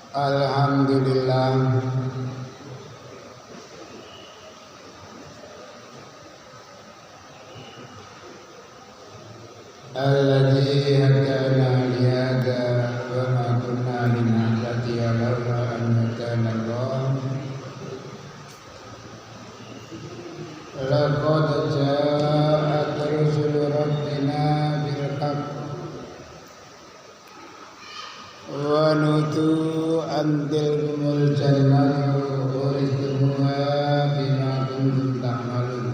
Alhamdulillah alladzi hadana li hadza wa ma kunna linahtadiya laula an hadana Allah. Laqad ja'at rusulu rabbina bil haqq wa nutu antilkumul jannatu uristumuha bima kuntum ta'malun.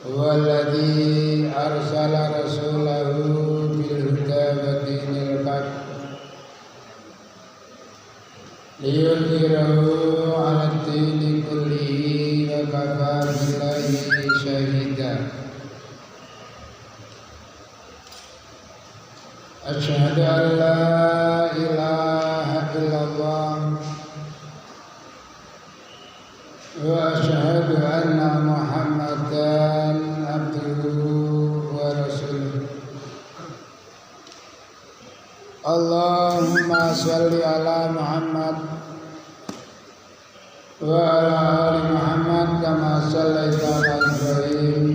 Walladzi arsala rasulahu bil huda wa dinil haqq liyudhhirahu 'ala ad-dini kullihi wa kafa billahi shahida. Asyhadu an la ilaha illallah wa asyhadu anna Muhammadan abduhu wa rasuluh. Allahumma shalli ala Muhammad wa ala ali Muhammad kama shallaita ala Ibrahim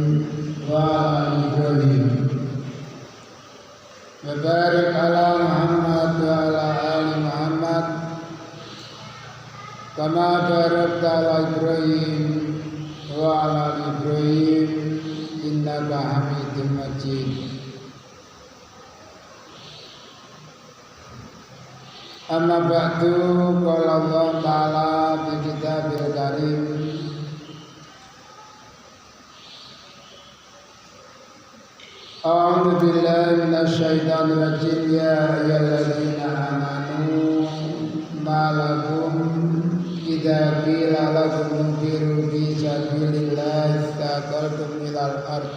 wa ala ali Ibrahim. Barik ala Muhammad wa ala ali Muhammad kama barakta ala Ibrahim wa ala ali Ibrahim innaka Hamidum Majid. Amma ba'du, qala Allah ta'ala fi kitabil karim A'udzu billahi minasy syaithanir rajim. Ya ayyuhalladzina amanu ma lakum idza qila lakum infiru fi sabilillahi istaqaltum ilal ard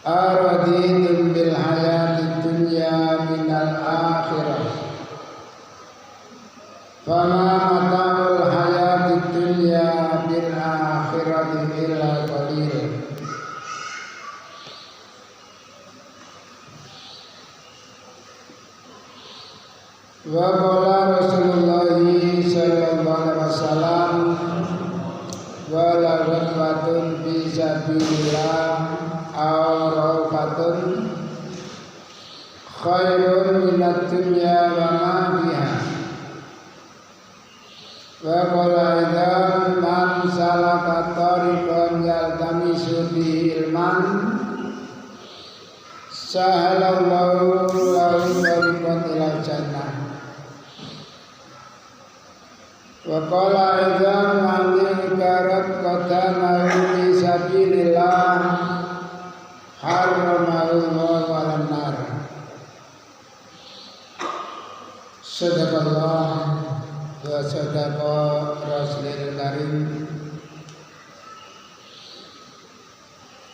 araditum bil hayatid dunya minal akhirah fama mata'ul hayatid dunya bil akhirati illa qalil. Wa qala Rasulullah sallallahu alaihi wasallam wa la ghadwatun fi sabilillah aw rawfatun khairun minad dunya wa ma biha. Wa qala idzan man salaka tariqan yaltamisu bihi ilman sahalallahu lahu tariqan ilal jannah. Wa qala idzan man karat qadamahu fi sabilillah haramahu Allahu 'alan nar. Sadaqallah wa sadaqa Rasulul Karim.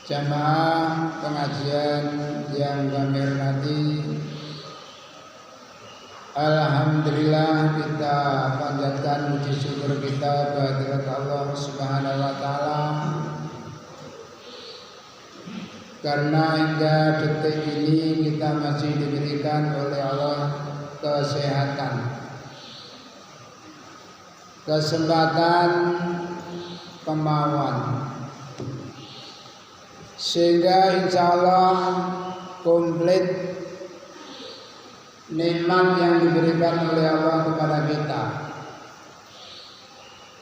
Jamaah pengajian yang kami hormati, alhamdulillah kita panjatkan puji syukur kita kehadirat Allah Subhanahu wa taala karena hingga detik ini kita masih diberikan oleh Allah kesehatan, kesempatan, kemauan, sehingga insya Allah komplit nikmat yang diberikan oleh Allah kepada kita.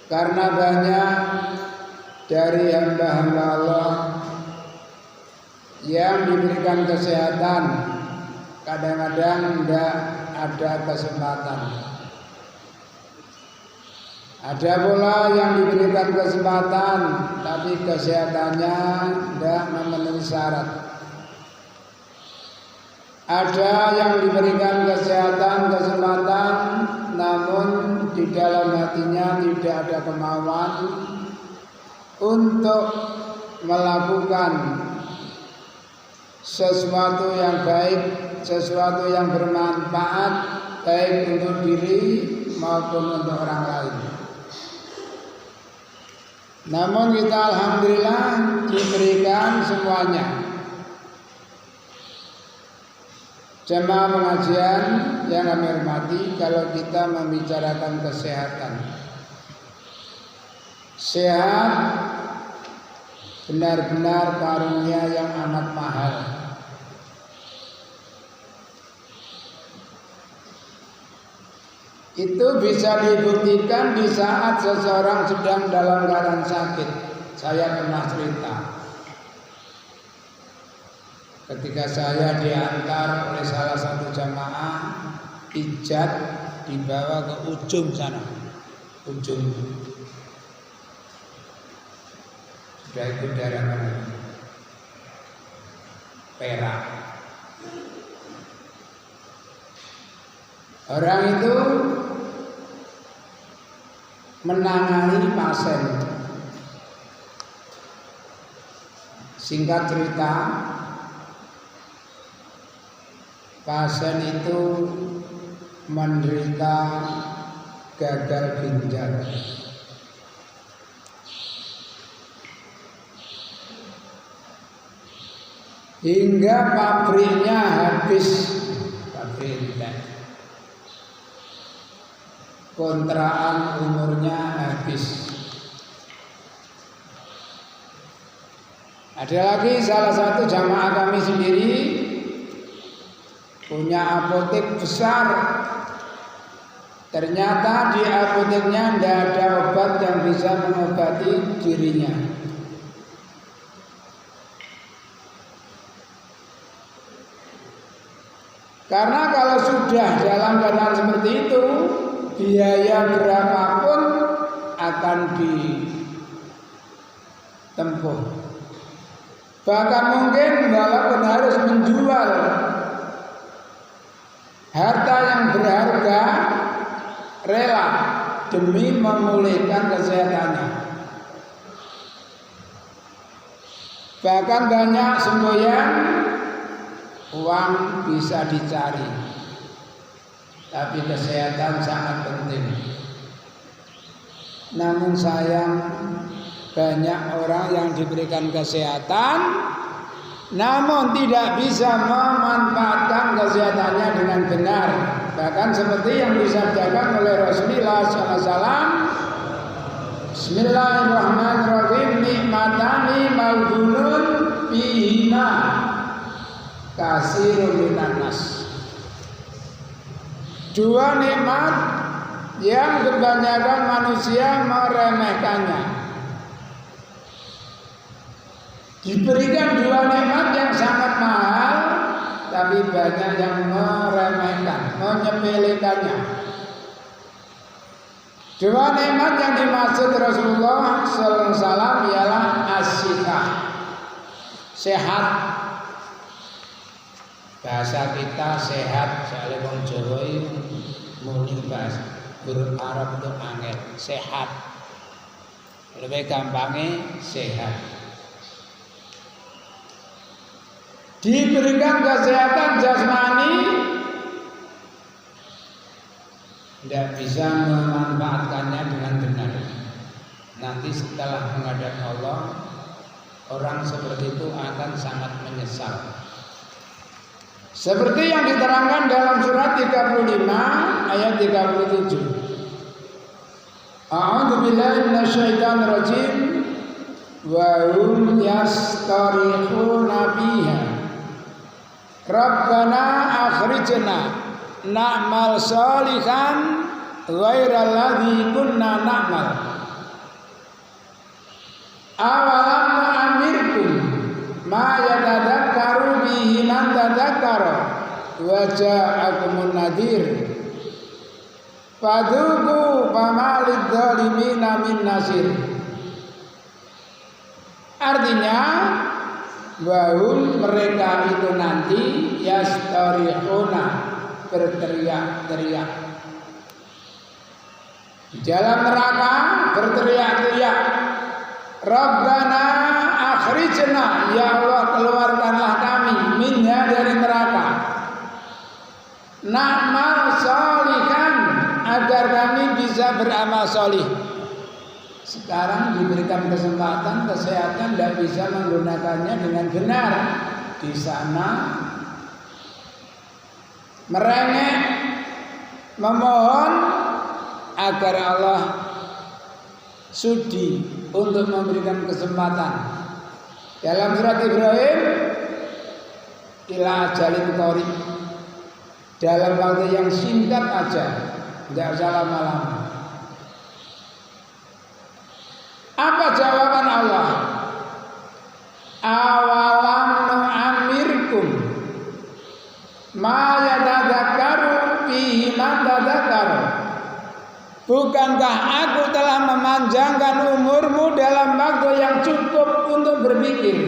Karena banyak dari hamba-hamba Allah yang diberikan kesehatan, kadang-kadang tidak ada kesempatan. Ada pula yang diberikan kesempatan tapi kesehatannya tidak memenuhi syarat. Ada yang diberikan kesehatan, kesempatan, namun di dalam hatinya tidak ada kemauan untuk melakukan sesuatu yang baik, sesuatu yang bermanfaat baik untuk diri maupun untuk orang lain. Namun kita alhamdulillah diberikan semuanya. Jemaah pengajian yang kami hormati, kalau kita membicarakan kesehatan, sehat benar-benar karunia yang amat mahal. Itu bisa dibuktikan di saat seseorang sedang dalam keadaan sakit. Saya pernah cerita, ketika saya diantar oleh salah satu jamaah pijat, dibawa ke ujung sana, ujung sudah itu daerah mana? Perak. Orang itu menangani pasien. Singkat cerita, pasien itu menderita gagal ginjal. Hingga pabriknya habis, pabrik kontrakan umurnya habis. Ada lagi salah satu jamaah kami sendiri punya apotek besar. Ternyata di apoteknya tidak ada obat yang bisa mengobati dirinya. Karena kalau sudah dalam keadaan seperti itu, biaya berapapun akan ditempuh. Bahkan mungkin walaupun harus menjual harta yang berharga, rela demi memulihkan kesehatannya. Bahkan banyak semboyan uang bisa dicari, tapi kesehatan sangat penting. Namun sayang, banyak orang yang diberikan kesehatan namun tidak bisa memanfaatkan kesehatannya dengan benar. Bahkan seperti yang disabdakan oleh Rasulullah SAW, Bismillahirrahmanirrahim, nikmatani maghbunun fihima kasirun minan nas. Dua nikmat yang kebanyakan manusia meremehkannya. Diberikan dua nikmat yang sangat mahal, tapi banyak yang meremehkan, menyepelekannya. Dua nikmat yang dimaksud Rasulullah sallallahu alaihi wasallam ialah as-sihah, sehat. Bahasa kita sehat, soalnya wong Jawa muni bahasa huruf Arab itu angel, sehat. Lebih gampangnya sehat. Diberikan kesehatan jasmani, tidak bisa memanfaatkannya dengan benar. Nanti setelah menghadap Allah, orang seperti itu akan sangat menyesal. Seperti yang diterangkan dalam surat 35 ayat 37. A'udzu billahi minasyaitonir rajim wa hum yastarihuna biha. Rabbana akhrijna na'mal shalihan ghairal ladzi kunna na'mal. Awalam nu'ammirkum ma yatadakkaru bihi man tadakkara wa ja'akumun nadhir fadzuqu fama lidzalimina min nasir. Artinya, bahwa mereka itu nanti yastarihuna, berteriak-teriak di dalam neraka, berteriak-teriak, Rabbana akhrijna, ya Allah keluarkanlah kami minha, dari neraka, na'mal sholihan, agar kami bisa beramal sholih. Sekarang diberikan kesempatan, kesehatan, tidak bisa menggunakannya dengan benar. Di sana merengek, memohon agar Allah sudi untuk memberikan kesempatan. Dalam surat Ibrahim, ila ajalin qarib, dalam waktu yang singkat aja, tidak usah lama-lama. Apa jawaban Allah? Awalam nu'amirkum ma yatadzakkaru fihi man tadzakkaru. Bukankah aku telah memanjangkan umurmu dalam waktu yang cukup untuk berpikir?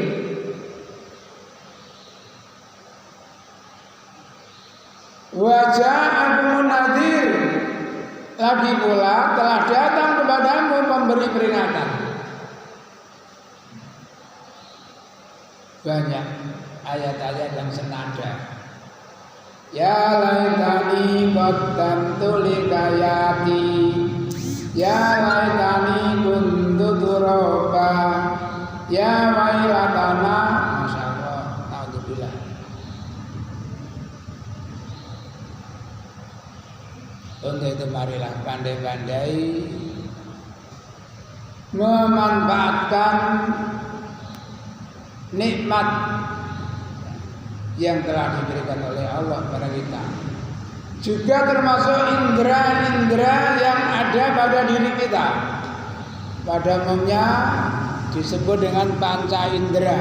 Waja'akumun nadhir, lagi pula telah datang kepadamu pemberi peringatan. Banyak ayat-ayat yang senada. Ya laitani qaddamtu likayati, ya laitani kuntu turaba, ya wailatana. Masya Allah, naudzubillah. Untuk itu marilah pandai-pandai memanfaatkan nikmat yang telah diberikan oleh Allah kepada kita. Juga termasuk indera-indera yang ada pada diri kita. Pada umumnya disebut dengan panca indera.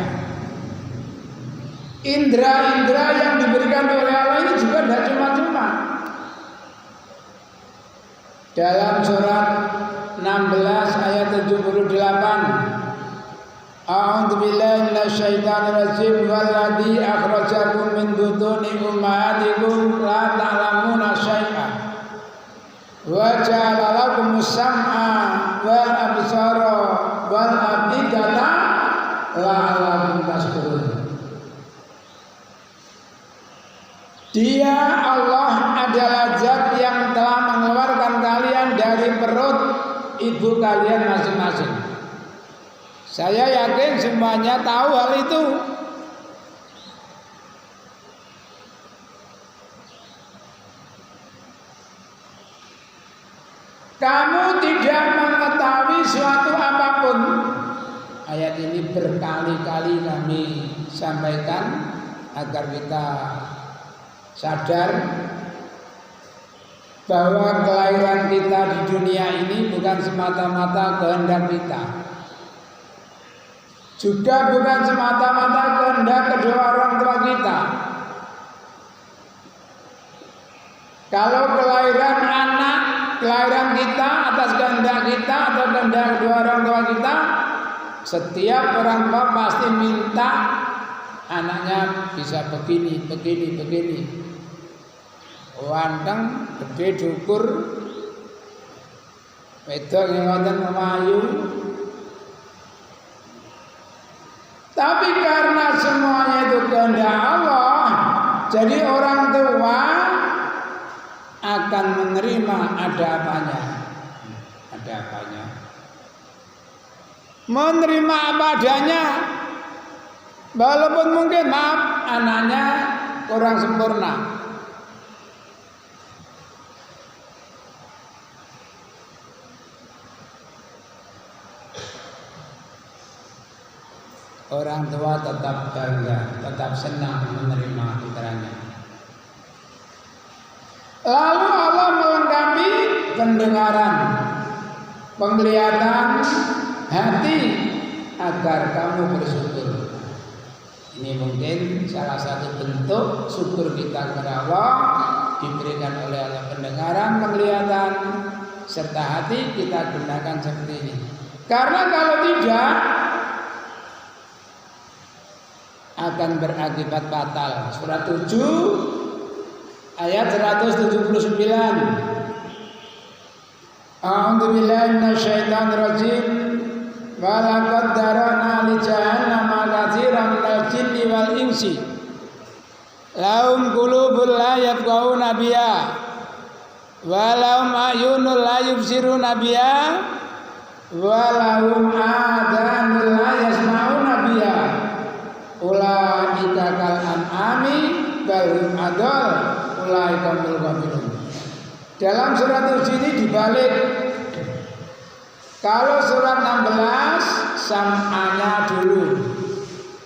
Indera-indera yang diberikan oleh Allah ini juga tidak cuma-cuma. Dalam surat 16 ayat 78, A'udzu billahi minasyaitonir rajim, walladzi akhrajakum min butuni ummahatikum la ta'lamuna syai'an wa ja'ala lakumus sam'a wal absara wal afidata la'allakum tashkurun. Dia Allah adalah zat yang telah mengeluarkan kalian dari perut ibu kalian masing-masing. Saya yakin semuanya tahu hal itu. Kamu tidak mengetahui suatu apapun. Ayat ini berkali-kali kami sampaikan agar kita sadar bahwa kelahiran kita di dunia ini bukan semata-mata kehendak kita. Juga bukan semata-mata kehendak kedua orang tua kita. Kalau kelahiran anak, kelahiran kita atas kehendak kita atau kehendak kedua orang tua kita, setiap orang tua pasti minta anaknya bisa begini, begini, begini. Wanteng, gede, dukur, wedok yang wonten memayu. Tapi karena semuanya itu kehendak Allah, jadi orang tua akan menerima ada apanya. Ada apanya. Menerima apa adanya. Walaupun mungkin maaf anaknya kurang sempurna. Orang tua tetap bangga, tetap senang menerima putranya. Lalu Allah melengkapi pendengaran, penglihatan, hati agar kamu bersyukur. Ini mungkin salah satu bentuk syukur kita kepada Allah, diberikan oleh Allah pendengaran, penglihatan, serta hati kita gunakan seperti ini. Karena kalau tidak akan berakibat fatal. Surat 7 ayat 179. A'udzu billahi minasyaitonir rajim. Wa laqad darana li jahannama katsiran minal jinni wal insi. Lahum qulubun la yafqahuna biha wa lahum a'yunun la yubsiruna biha wa lahum aadanun la yasma'una biha. Ulaika kal an'ami bal hum adall ulaika humul ghafilun. Dalam surat Hujurat ini dibalik. Kalau surat 16 sam'anya dulu,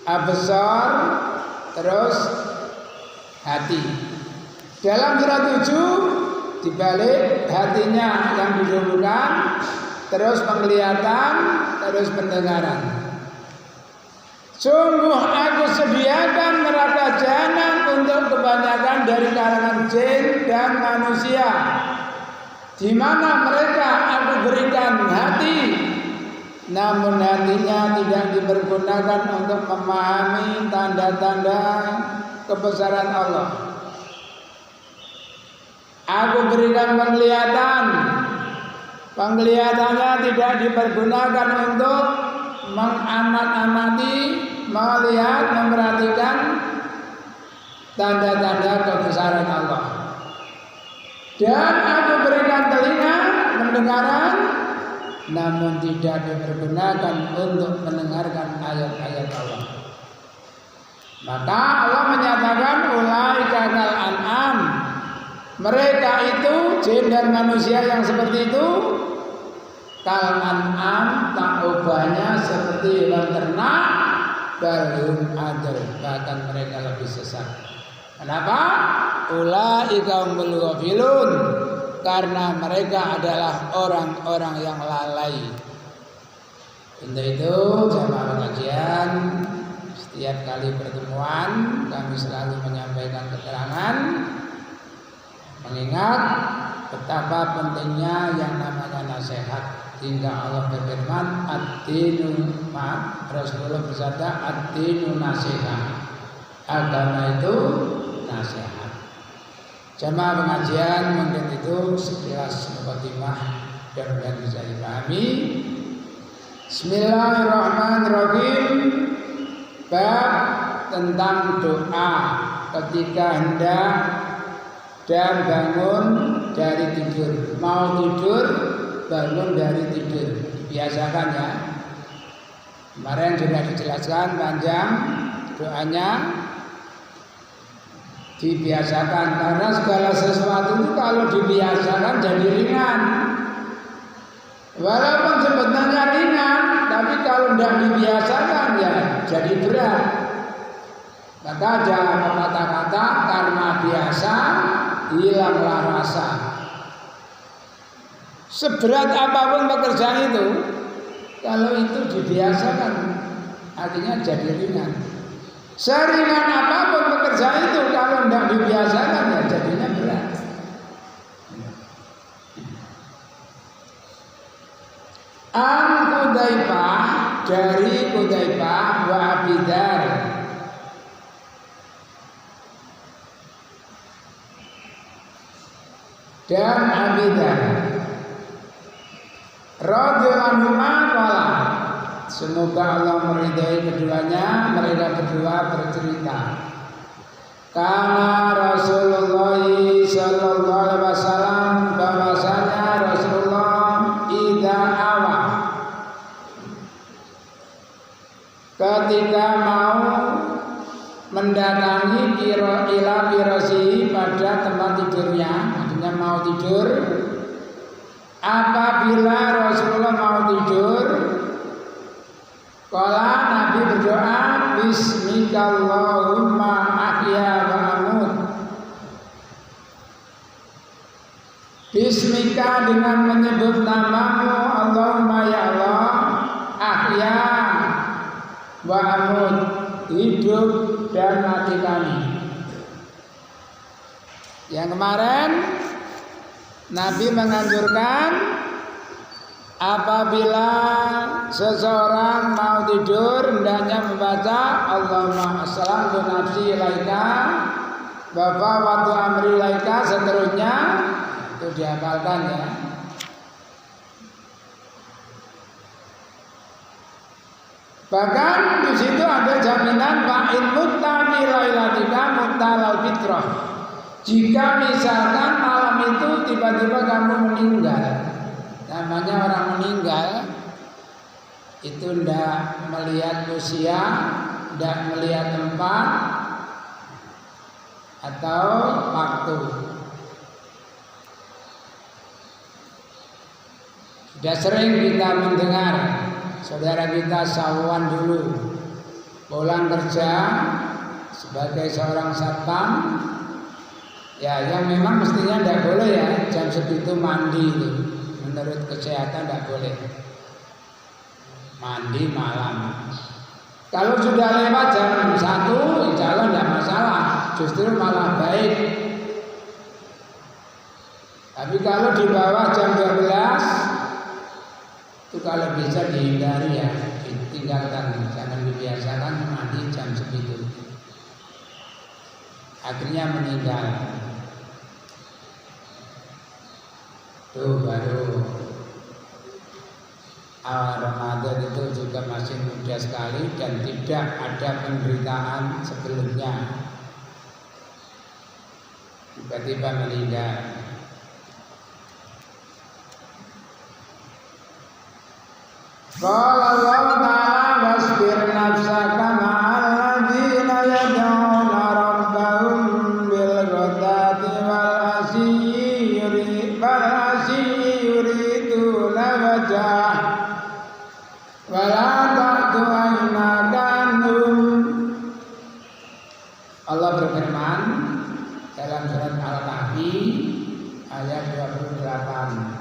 absar, terus hati. Dalam surat 7 dibalik, hatinya yang didahulukan, terus penglihatan, terus pendengaran. Sungguh aku sediakan neraka jahanam untuk kebanyakan dari kalangan jin dan manusia, di mana mereka aku berikan hati, namun hatinya tidak dipergunakan untuk memahami tanda-tanda kebesaran Allah. Aku berikan penglihatan, penglihatannya tidak dipergunakan untuk mengamat-amati, melihat, memperhatikan tanda-tanda kebesaran Allah. Dan aku berikan telinga pendengaran, namun tidak dipergunakan untuk mendengarkan ayat-ayat Allah. Maka Allah menyatakan ulaika kal an'am. Mereka itu jin dan manusia yang seperti itu kal an'am, tak ubahnya seperti hewan ternak, balhum adl, bahkan mereka lebih sesat. Kenapa? Ulaika humul ghafilun, karena mereka adalah orang-orang yang lalai. Untuk itu jamaah pengajian, setiap kali pertemuan kami selalu menyampaikan keterangan, mengingat betapa pentingnya yang namanya nasihat. Hingga Allah berfirman, Rasulullah bersabda, ad-dinu nasihat. Agama itu nasihat. Jamaah pengajian, mungkin itu sekilas mukadimah dan bisa dipahami. Bismillahirrahmanirrahim. Bab tentang doa ketika hendak dan bangun dari tidur. Mau tidur, bangun dari tidur, biasakan ya. Kemarin sudah dijelaskan panjang doanya, dibiasakan karena segala sesuatu itu kalau dibiasakan jadi ringan. Walaupun sebenarnya ringan, tapi kalau tidak dibiasakan ya jadi berat. Maka ada kata-kata karena biasa hilanglah rasa. Seberat apapun pekerjaan itu, kalau itu dibiasakan, artinya jadi ringan. Seringan apapun pekerjaan itu, kalau tidak dibiasakan, ya jadinya berat. An Hudzaifah, dari Hudzaifah wa Abi Dzar. Dan Abi Dzar radhiyallahu anhu, semoga Allah meridai keduanya, mereka berdua bercerita. Karena Rasulullah sallallahu alaihi wasallam, bahwasanya Rasulullah idza awa, ketika mau mendatangi ila firasihi, pada tempat tidurnya, maksudnya mau tidur. Apabila Rasulullah mau tidur, kala Nabi berdoa, Bismikallahumma ahya wa amut. Bismika, dengan menyebut namamu, Allahumma ya Allah, ahya wa amut, hidup dan mati kami. Yang kemarin Nabi menganjurkan apabila seseorang mau tidur hendaknya membaca Allahumma assalamtu nafsi ilaika wa fawwadtu amri ilaika, seterusnya itu dihafalkan ya. Bahkan di situ ada jaminan fa'in mutta fi lailatika muttalal fitrah. Jika misalkan malam itu tiba-tiba kamu meninggal, namanya orang meninggal itu tidak melihat usia, tidak melihat tempat atau waktu. waktu. Sudah sering kita mendengar saudara kita sawan dulu pulang kerja sebagai seorang satpam, ya yang memang mestinya tidak boleh ya jam segitu mandi itu. Menurut kesehatan tidak boleh mandi malam. Kalau sudah lewat jam 1 insya Allah tidak masalah, justru malah baik. Tapi kalau di bawah jam 12 itu kalau bisa dihindari ya, ditinggalkan, jangan dibiasakan mandi jam segitu. Akhirnya meninggal. Tuh baru awal Ramadan itu juga masih muda sekali dan tidak ada penderitaan sebelumnya. Tiba-tiba meninggal. Qala Allah Ta'ala wasbir nafsaka ma'al ladzina yad'una rabbahum bil ghadati wal asyi yuriduna wajhah wa la ta'du aynaka anhum. Allah berfirman dalam surat Al-Kahfi ayat 28.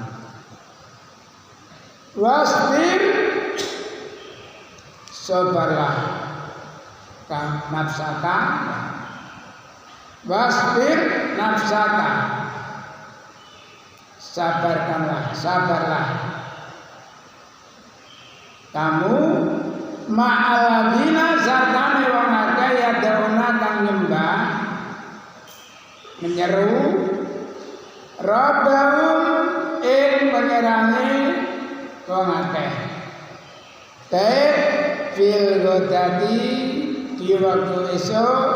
Wasbir, sabarlah nafsaka, wasbir nafsaka, sabarlah kamu ma'aladina sartane wong akeh yad'una kang nyembah menyeru rabbahum ing pangerane wong akeh baik fil ghadati di waktu esok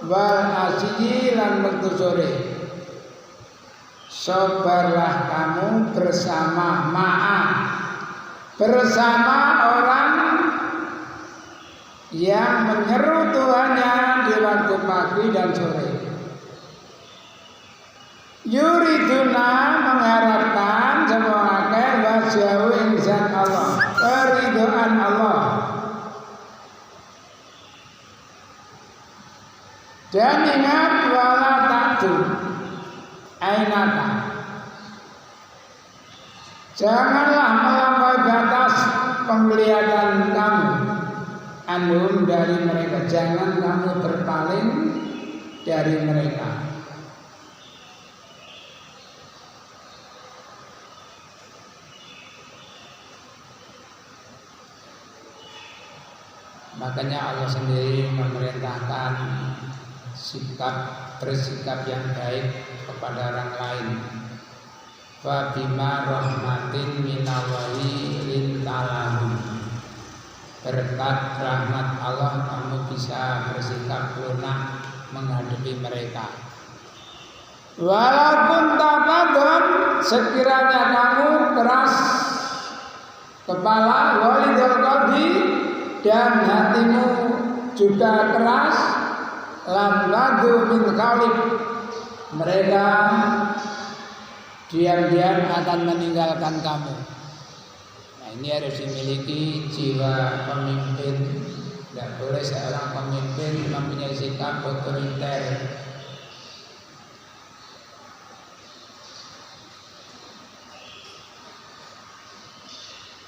wal asyi lan waktu sore. Sabarlah kamu bersama orang yang menyeru Tuhannya di waktu pagi dan sore. Yuriduna mengharapkan semua akeh wajhu insan Allah, keridhaan Allah. Dan ingat wala ta'du ainaka, janganlah melampaui batas penglihatan kamu anhum dari mereka, jangan kamu berpaling dari mereka. Makanya Allah sendiri memerintahkan bersikap yang baik kepada orang lain. Fa bima rahmatin minallahi lintalahum, berkat rahmat Allah kamu bisa bersikap lunak menghadapi mereka. Walaupun tapadon, sekiranya kamu keras kepala, walidul qalbi, dan hatimu juga keras, lam ladu min qawlik, mereka diam-diam akan meninggalkan kamu. Nah, ini harus dimiliki jiwa pemimpin. Tidak boleh seorang pemimpin mempunyai sikap otoriter.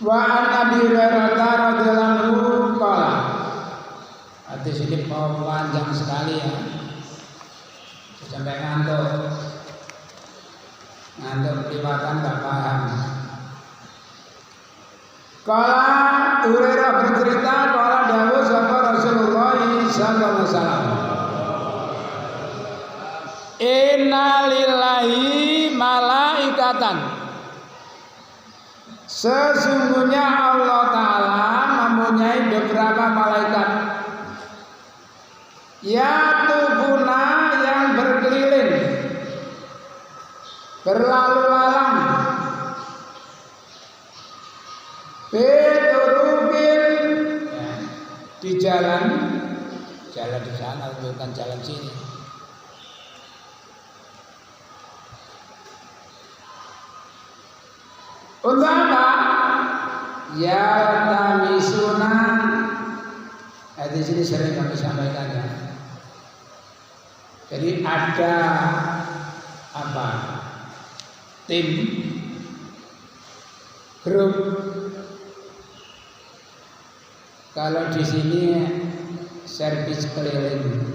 Wa an Abi Hurairah radhiyallahu anhu qala, hadis ini panjang sekali ya, sampai ngantuk kelihatan nggak paham. Qala Hurairah bercerita, qala dawuh sapa Rasulullah sallallahu alaihi wasallam, inna lillahi malaikatan, sesungguhnya Allah Ta'ala mempunyai beberapa malaikat, yatubuna yang berkeliling, berlalu lalang, beturukin, di jalan di sana bukan jalan sini, yaltamisuna. Di sini sering kami sampaikan ya. Jadi ada apa? Tim, grup. Kalau di sini servis keliling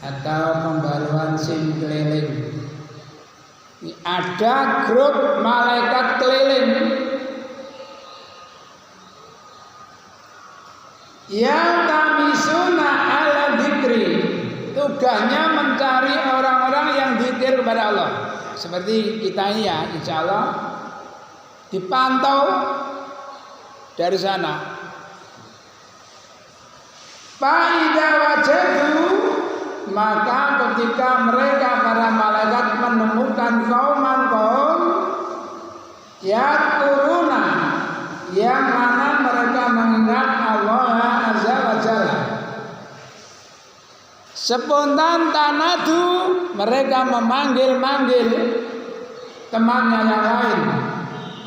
atau pembaruan SIM keliling. Ada grup malaikat keliling yang tamisuna ala dzikri, tugasnya mencari orang-orang yang zikir kepada Allah. Seperti kita ini ya, insya Allah dipantau dari sana. Fa'idha wajadu, maka ketika mereka para malaikat menemukan kaum yadkuruna, yang mana mereka mengingat Allah Azza wa Jalla, spontan tanadu, mereka memanggil-manggil temannya yang lain.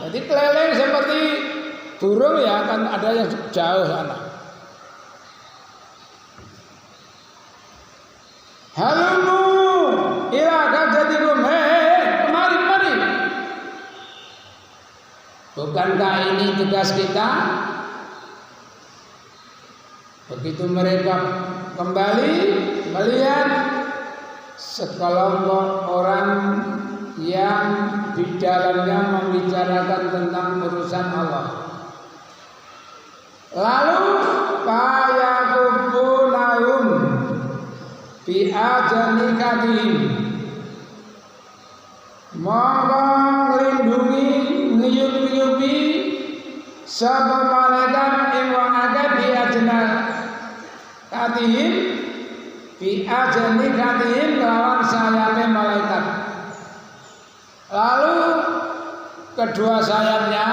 Jadi keliling seperti burung ya, kan ada yang jauh sana. Halumu ila kajatikum, kemari. Bukankah ini tugas kita? Begitu mereka kembali melihat sekelompok orang yang di dalamnya membicarakan tentang urusan Allah. Lalu fayakufunahum bi ajanikatin, monggo nglindungi ngiyup-ngiyupi sapa malaikat ing wong akeh bi ajanikatin, bi ajanikatin lawan sayape malaikat. Lalu kedua sayapnya,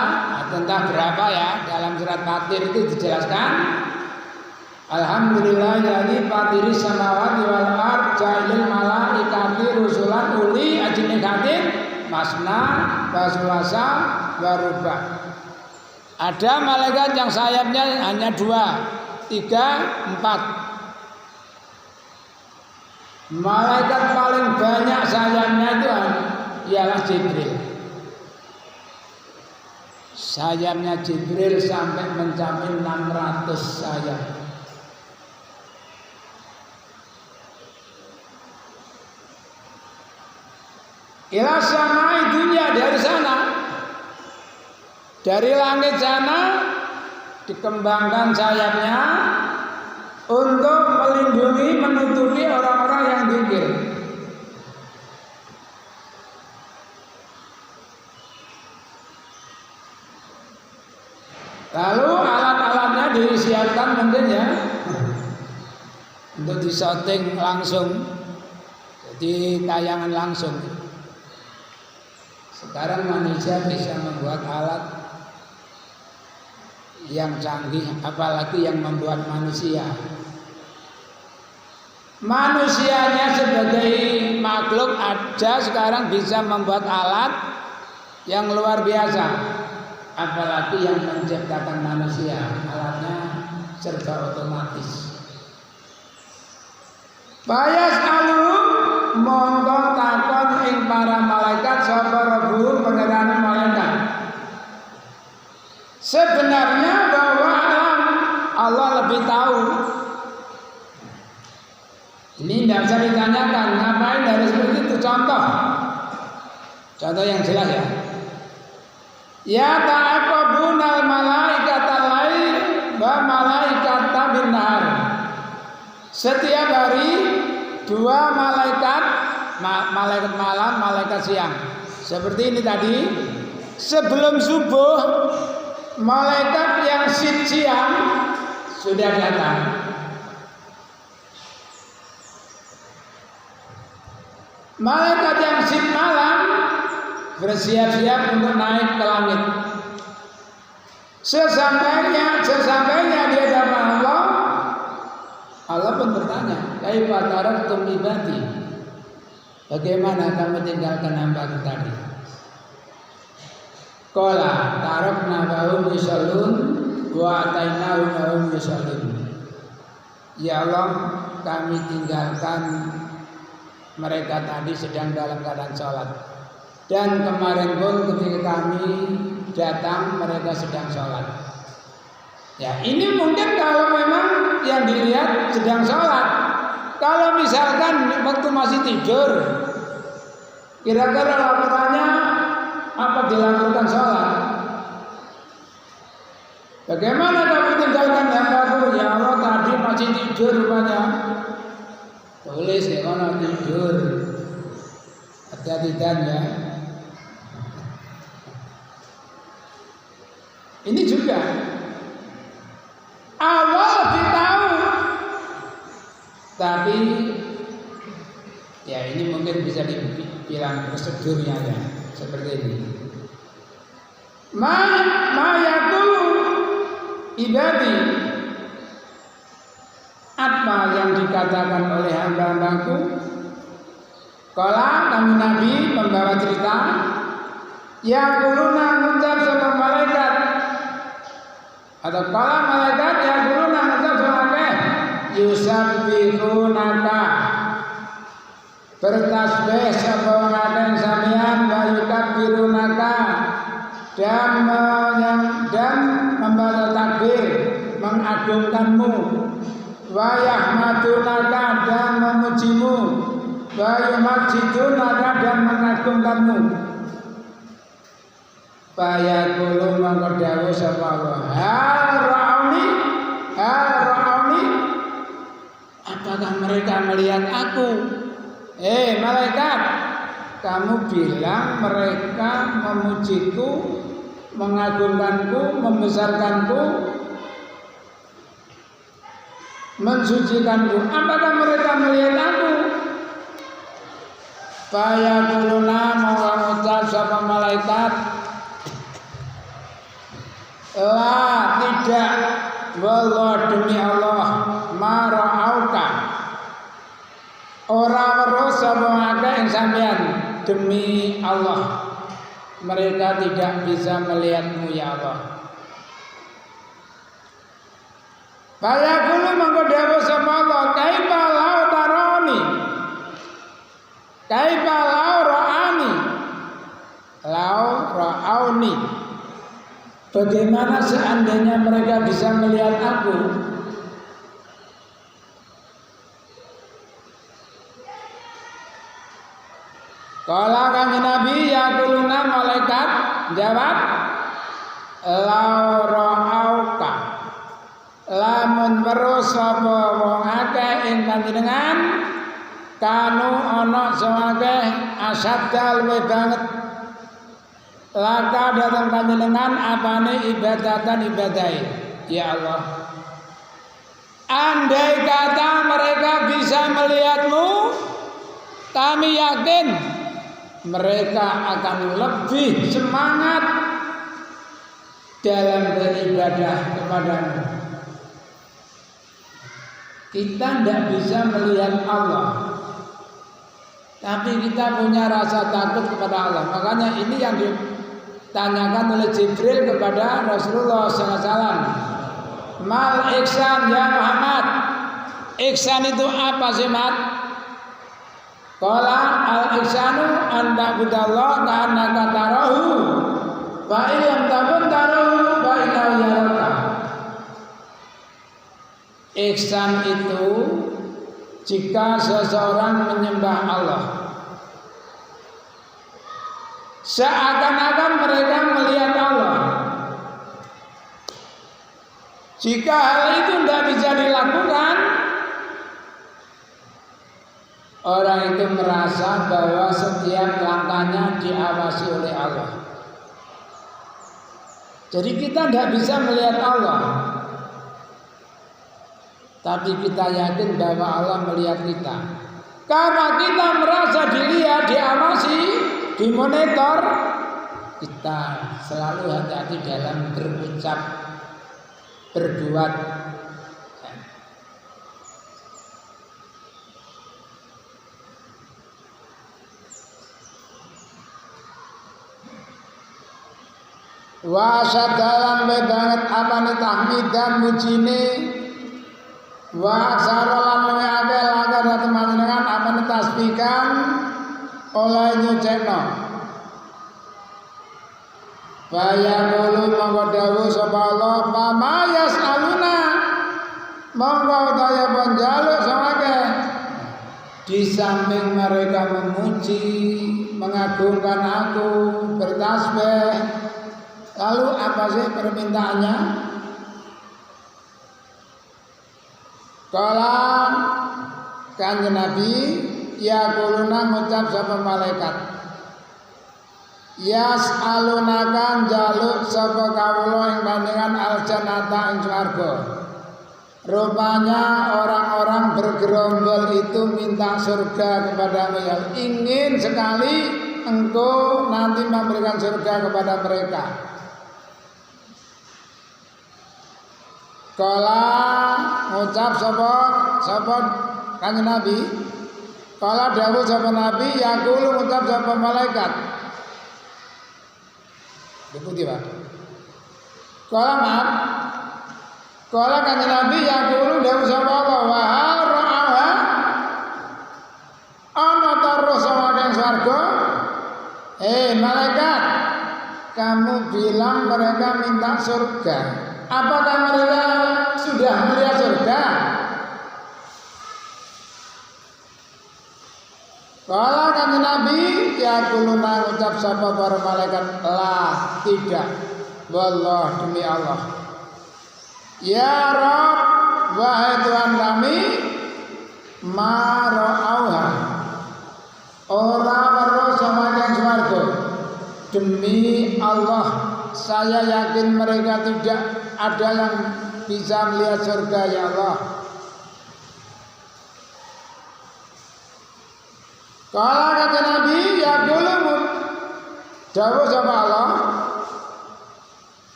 tentang berapa ya, dalam surat Fatir itu dijelaskan. Alhamdulillahilladzi fatiris samawati wal ardh ja'ilal malaikati rusulan uli ajnikatin masna wa sulasa wa ruba. Ada malaikat yang sayapnya hanya 2, 3, 4. Malaikat paling banyak sayapnya itu ialah Jibril. Sayapnya Jibril sampai mencapai 600 sayap. Ila samai dunia, dari sana, dari langit sana dikembangkan sayapnya untuk melindungi, menutupi orang-orang yang zikir. Lalu alat-alatnya disiapkan mungkin ya untuk disyuting langsung, jadi tayangan langsung. Sekarang manusia bisa membuat alat yang canggih, apalagi yang membuat manusia. Manusianya sebagai makhluk aja sekarang bisa membuat alat yang luar biasa, apalagi yang menciptakan manusia. Alatnya serba otomatis. Bayas alum monggo takon ing para malaikat sapa rabbuhum pangerane malaikat. Sebenarnya bahwa Allah lebih tahu. Ini tidak bisa ditanyakan, ngapain harus seperti itu? Contoh yang jelas ya. Ya ta'aqabunal malaikatal lail wa malaikata bin nahar. Setiap hari 2 malaikat, malaikat malam, malaikat siang. Seperti ini tadi, sebelum subuh malaikat yang shift siang sudah datang. Malaikat yang shift malam bersiap-siap untuk naik ke langit. Sesampainya di hadapan Allah, Allah pun bertanya, kaifa taraktum ibadi? Bagaimana kamu tinggalkan hamba tadi? Qala tarakna wahum yusallun wa atainahu wahum yusallun. Ya Allah, kami tinggalkan mereka tadi sedang dalam keadaan sholat. Dan kemarin pun ketika kami datang mereka sedang sholat. Ya ini mungkin kalau memang yang dilihat sedang sholat. Kalau misalkan waktu masih tidur, kira-kira laporannya apa dilakukan sholat? Bagaimana kamu tinggalkan hambaku? Ya Allah tadi masih tidur rupanya. Tulis ya kalau tidur. Hati-hati dan ya. Ini juga Allah ditahu, tapi ya ini mungkin bisa dibilang prosedurnya ya seperti ini. Ma yaqulu ibadi, apa yang dikatakan oleh hamba-hambaku. Kala kami Nabi membawa cerita, yaquluna mengucap sama malaikat, atau kala malaikat yaquluna mengucap sama yusabbihunaka, bertasbih sapa ngakeh sampeyan wa yukabbirunaka, dan membaca takbir mengagungkanmu, wa yahmadunaka, dan memujimu, wa yumajjidunaka, dan mengagungkanmu. Fayaqulu mangko dawuh sapa Allah, hal ra'uni, apakah mereka melihat aku? Malaikat, kamu bilang mereka memujiku, mengagungkanku, membesarkanku, mensucikanku. Apakah mereka melihat aku? Fayaquluna mengucap sama malaikat, la, tidak, wallah, demi Allah, mara'auka, ora weruh sapa akeh ing sampeyan, demi Allah mereka tidak bisa melihatmu ya Allah. Fayaqulu mangko dawuh sapa Allah, kaifa lau tarani, kaifa lau ra'ani, lau ra'auni, bagaimana seandainya mereka bisa melihat aku? Kala kami Nabi yaquluna, malaikat jawab, lau ra'auka, lamun weruh sapa wong akeh ing panjenengan, kanu ana sawake asaddal luwih banget, laka datang panjenengan apane ibadatan ibadai. Ya Allah, andai kata mereka bisa melihatmu, kami yakin mereka akan lebih semangat dalam beribadah kepadamu. Kita tidak bisa melihat Allah, tapi kita punya rasa takut kepada Allah. Makanya ini yang ditanyakan oleh Jibril kepada Rasulullah SAW. Mal ihsan ya Muhammad, ihsan itu apa sih Mat? Qala al ihsanu an ta'budallah ka'annaka tarahu wa in lam takun tarahu fa innahu yaraka. Ihsan itu jika seseorang menyembah Allah seakan-akan mereka melihat Allah. Jika hal itu tidak bisa dilakukan, orang itu merasa bahwa setiap langkahnya diawasi oleh Allah. Jadi kita tidak bisa melihat Allah, tapi kita yakin bahwa Allah melihat kita. Karena kita merasa dilihat, diawasi, dimonitor, kita selalu hati-hati dalam berucap, berbuat. Wa sadalan banget apane tahmidan mujine. Wa sarolan luwe akeh laga dateng panjenengan apane tasbihan oleh nyucekno. Faya qulu monggo dawuh sapa Allah pamayas aluna monggo daya panjaluk samake di samping mereka memuji mengagungkan aku bertasbih lalu apa sih permintaannya? Kala kanjeng Nabi ya kuluna ngucap sapa malaikat yas alunakan jaluk sapa kawula ing panjenengan aljanata ing swarga. Rupanya orang-orang bergerombol itu minta surga kepadamu ya. Ingin sekali engkau nanti memberikan surga kepada mereka. Kala ngucap sapa kanjeng Nabi. Kala dawuh sapa Nabi yaqulu ngucap sapa malaikat. Diputi Pak. Kala kanjeng Nabi yaqulu dawuh sapa Allah wa ra'aha ana terus saking swarga. Malaikat, kamu bilang mereka minta surga. Apakah mereka sudah melihat surga? Kala kanjeng Nabi yaquluna ngucap sapa para malaikat lah tidak. Wallah demi Allah. Ya Rabb, wahai Tuhan kami, ma ra'auha. Ora weruh saking swarga. Demi Allah, saya yakin mereka tidak ada yang bisa melihat surga ya Allah. Kala kata Nabi ya dulu dawuh sama Allah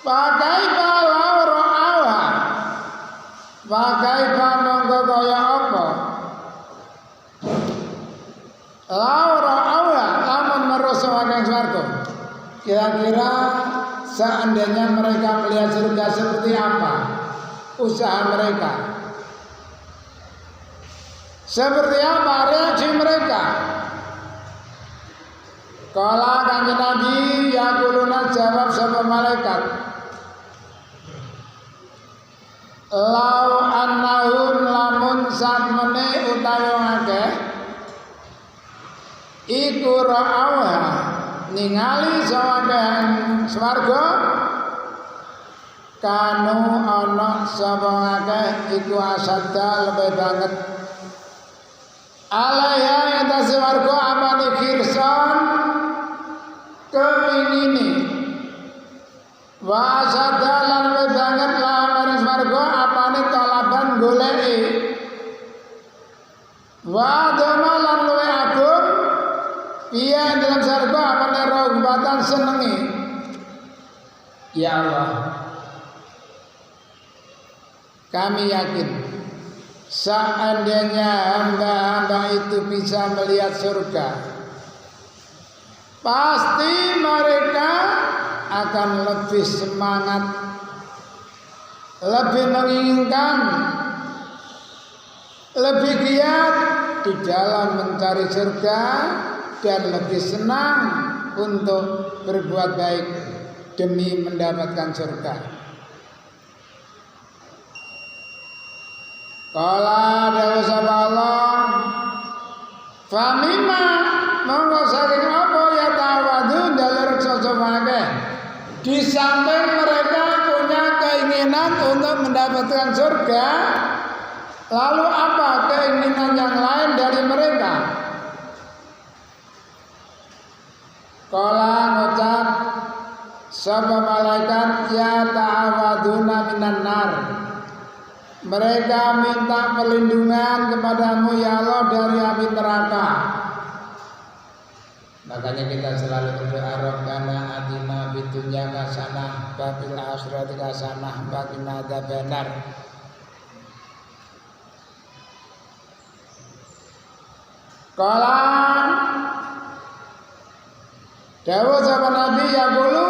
pakai balau ro'awa pakai monggo kaya apa lau ro'awa lamun merus saking swarga. Kira-kira seandainya mereka melihat surga seperti apa usaha mereka? Seperti apa reaksi mereka? Kala kanjeng Nabi yaquluna jawab sapa malaikat lau annahum lamun satmene utawa akeh iku ra'awha ningali sawaken swarga kanu ana sapa akeh iku asadda lebih banget alaya enta swarga apane kirsan kepingine wa sadalan lebih banget lamane swarga apane talaban goleki wa damalan luwe agung iya dalam swarga apane rogbatan senengi. Ya Allah, kami yakin seandainya hamba-hamba itu bisa melihat surga, pasti mereka akan lebih semangat, lebih menginginkan, lebih giat di dalam mencari surga dan lebih senang untuk berbuat baik demi mendapatkan surga. Kala dawuh sapa Allah famima monggo saking apa ya tawadu dalur sosomake di samping mereka punya keinginan untuk mendapatkan surga, lalu apa keinginan yang lain dari mereka? Kala ngucap sapa malaikat ya ta'awaduna minan nar. Mereka minta perlindungan kepadamu ya Allah dari api neraka. Makanya kita selalu berdoa Rabbana atina fid dunya hasanah wa fil akhirati hasanah wa qina adzabannar. Kala dawuh sapa Nabi ya qulu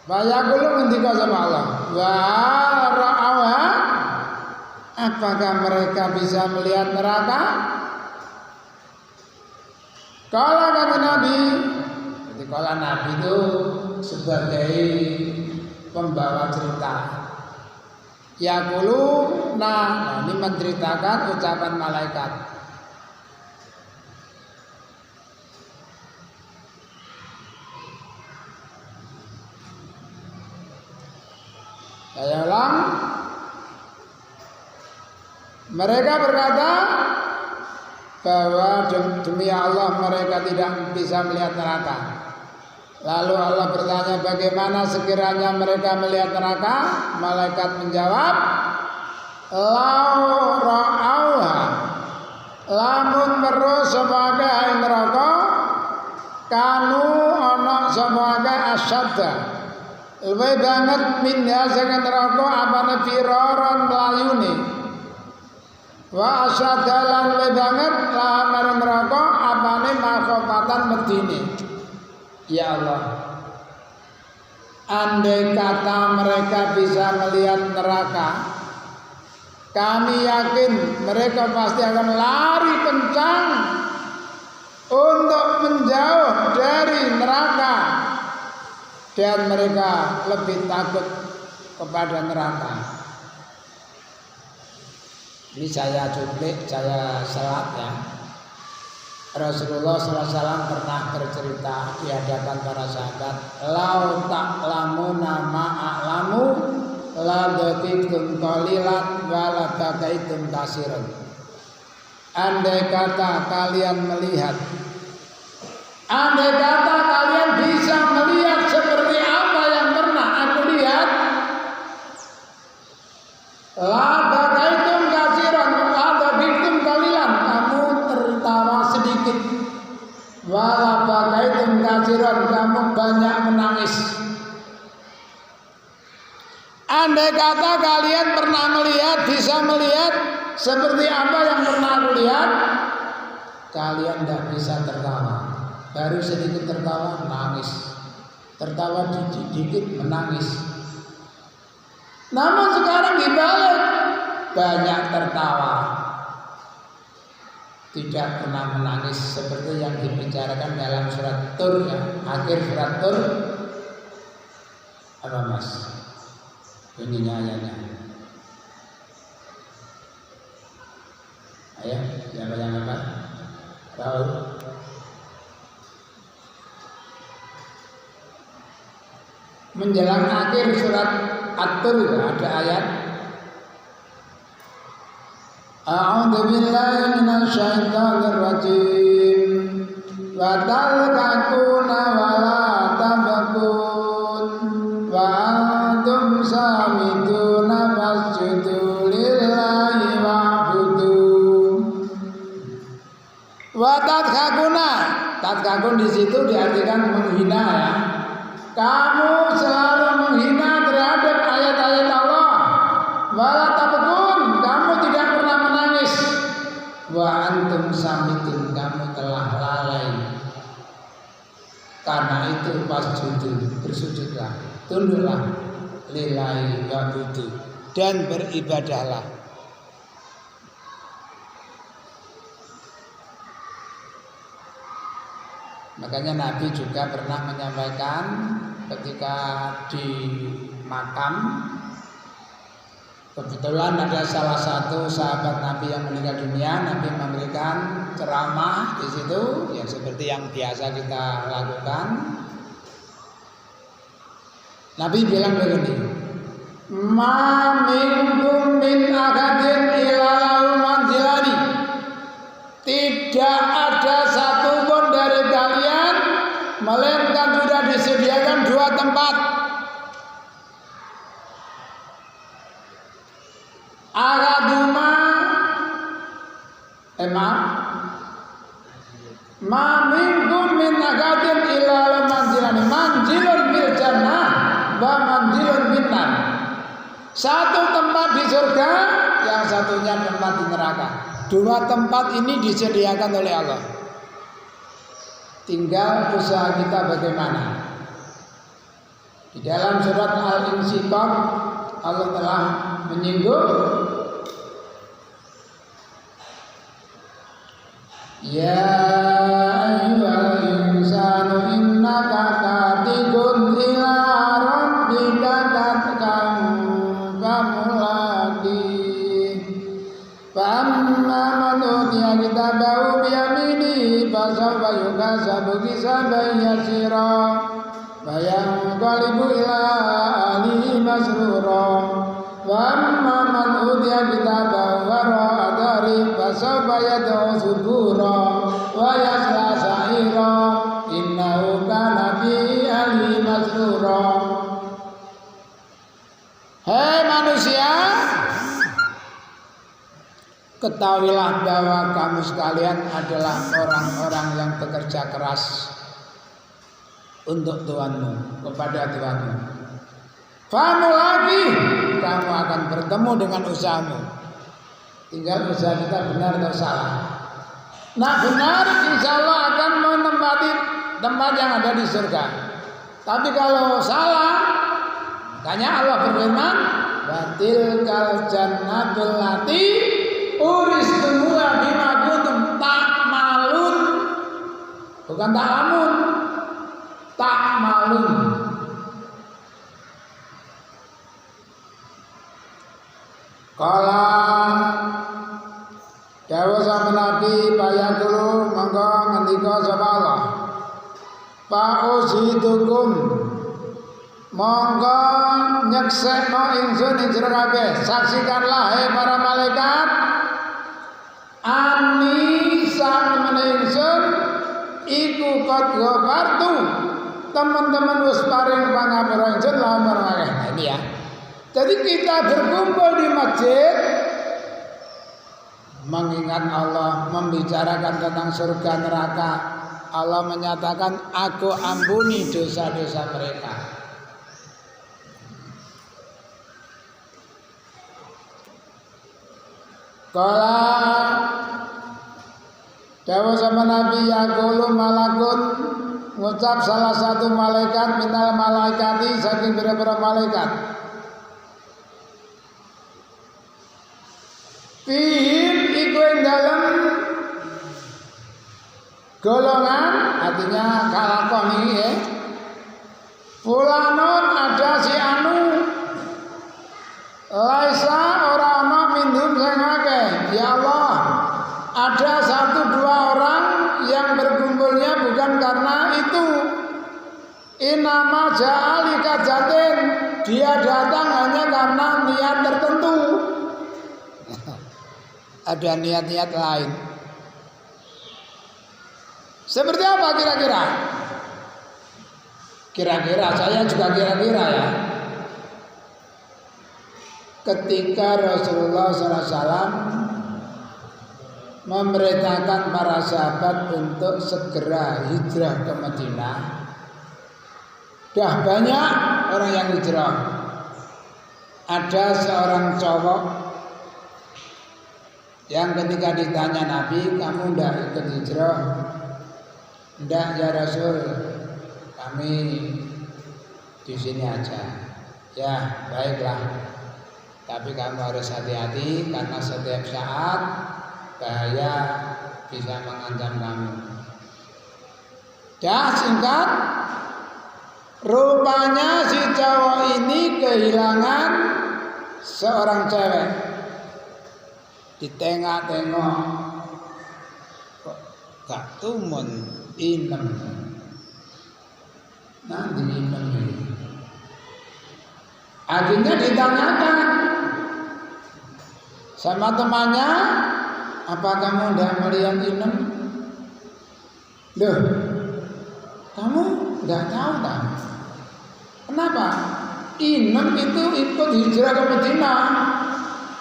Fayaqulu ngendika sama Allah, wa ra'awa, apakah mereka bisa melihat neraka? Kalau kata Nabi, jadi kalau Nabi itu sebagai pembawa cerita. Yaqulu, nah ini menceritakan ucapan malaikat. Saya ulang. Mereka berkata bahwa demi Allah mereka tidak bisa melihat neraka. Lalu Allah bertanya, bagaimana sekiranya mereka melihat neraka? Malaikat menjawab, lau ra'auha, lamun meru sebagai neraka, kanu ana sebagai asyadda, lebih banget minha saking neraka apane firaron melayune. Wa asyadalan lebih banget lah neraka apane makhofatan medine. Ya Allah, andai kata mereka bisa melihat neraka, kami yakin mereka pasti akan lari kencang untuk menjauh dari neraka, dan mereka lebih takut kepada neraka. Ini saya cuplik, saya selat ya. Rasulullah SAW pernah bercerita di hadapan para sahabat, lau ta'lamuna ma'a'lamu la dakitum qalilan wa la dakaitum kasiran. Andai kata kalian melihat, andai kata kalian bisa melihat seperti apa yang pernah aku lihat, la dakaitum kasiran, la dakitum qalilan, kamu tertawa sedikit, wala bakaitum kasiran, kamu banyak menangis. Andai kata kalian pernah melihat, bisa melihat seperti apa yang pernah aku lihat, kalian tidak bisa tertawa. Baru sedikit tertawa, menangis. Tertawa dikit, menangis. Namun sekarang dibalik, banyak tertawa, tidak pernah menangis, seperti yang dibicarakan dalam surat Tur ya. Akhir surat Tur apa mas? Ininya ayatnya. Ayo, siapa yang apa? Tahu? Menjelang akhir surat At-Tur ada ayat, a'udzu billahi minasy syaithanir rajim wa talqakuna wa la tabakun wa antum samiduna fasjudu lillahi wa'budu. Wa talqakuna, talqakun di situ diartikan menghina ya. Kamu selalu menghina terhadap ayat-ayat Allah. Wa la tabakun, kamu tidak pernah menangis. Wa antum samitun, kamu telah lalai. Karena itu fasjudu, bersujudlah, tunduklah, lillahi wa'budu, dan beribadahlah. Makanya Nabi juga pernah menyampaikan ketika di makam, kebetulan ada salah satu sahabat Nabi yang meninggal dunia, Nabi memberikan ceramah di situ, yang seperti yang biasa kita lakukan. Nabi bilang begini, ma minkum min ahadin illa lahu manzilani. Tidak ada satupun dari kalian melainkan sudah disediakan dua tempat. Araduma ma minkum min ahadin illa lahu manzilani, manzilun bil jannah wa manzilun bin nar. Satu tempat di surga, yang satunya tempat di neraka. Dua tempat ini disediakan oleh Allah. Tinggal usaha kita bagaimana. Di dalam surat Al-Insyiqaq Allah telah menyinggung ya ayyuhal insanu innaka kadihun ila rabbika kadhan famulaqih fa amma man utiya kitabahu bi yaminihi fa sawfa yuhasabu hisaban yasira wa yanqalibu ila ahlihi masrura wa amma man utiya kitabahu wara'a dhahrihi fa sawfa yad'u subura wa yasla sa'ira innahu kana fi ahlihi masrura. Hei manusia, ketahuilah bahwa kamu sekalian adalah orang-orang yang bekerja keras untuk Tuhanmu, kepada Tuhanmu. Kamu lagi, kamu akan bertemu dengan usahamu. Tinggal usaha kita benar atau salah. Nah benar, insya Allah akan menempati tempat yang ada di surga. Tapi kalau salah, makanya Allah berfirman, batil kal jannatul lati uristumuha bima kuntum ta'malun. Bukan ta'lamun, ta'malun. Kala dawuh sama Nabi bayakulu monggo ngendika sapa Allah. Fa'usidukum monggo nyeksekno ingsun ing sira kabeh. Saksikanlah hai para malaikat ani sak ingsun iku qad ghafartu teman-teman wis paring pangapura ingsun lamar akeh. Ini ya. Jadi kita berkumpul di masjid mengingat Allah, membicarakan tentang surga neraka. Allah menyatakan aku ampuni dosa-dosa mereka. Kala dawuh sama Nabi yaqulu malakun ngucap salah satu malaikat minal malaikati saking pira-pira malaikat. Fihim iku ing dalem golongan artinya kalakon ini ya. Fulanun ada si anu laisa ora ana minhum sing akeh. Ya Allah, ada 1-2 orang yang berkumpulnya bukan karena itu. Inama ja'ali kajatin, dia datang hanya karena niat tertentu. Ada niat-niat lain. Seperti apa kira-kira? Kira-kira, saya juga kira-kira ya. Ketika Rasulullah SAW memerintahkan para sahabat untuk segera hijrah ke Madinah, dah banyak orang yang hijrah. Ada seorang cowok yang ketika ditanya Nabi, kamu ndak ikut hijrah? Ndak ya Rasul, kami di sini aja. Ya baiklah, tapi kamu harus hati-hati karena setiap saat bahaya bisa mengancam kamu. Dah singkat, rupanya si cowok ini kehilangan seorang cewek. Ditengok-tengok kok gak tumun inem. Nanti inem ini. Akhirnya ditanyakan sama temannya, apa kamu udah melihat inem? Loh, kamu gak tahu tak? Kenapa? Inem itu ikut hijrah ke Madinah.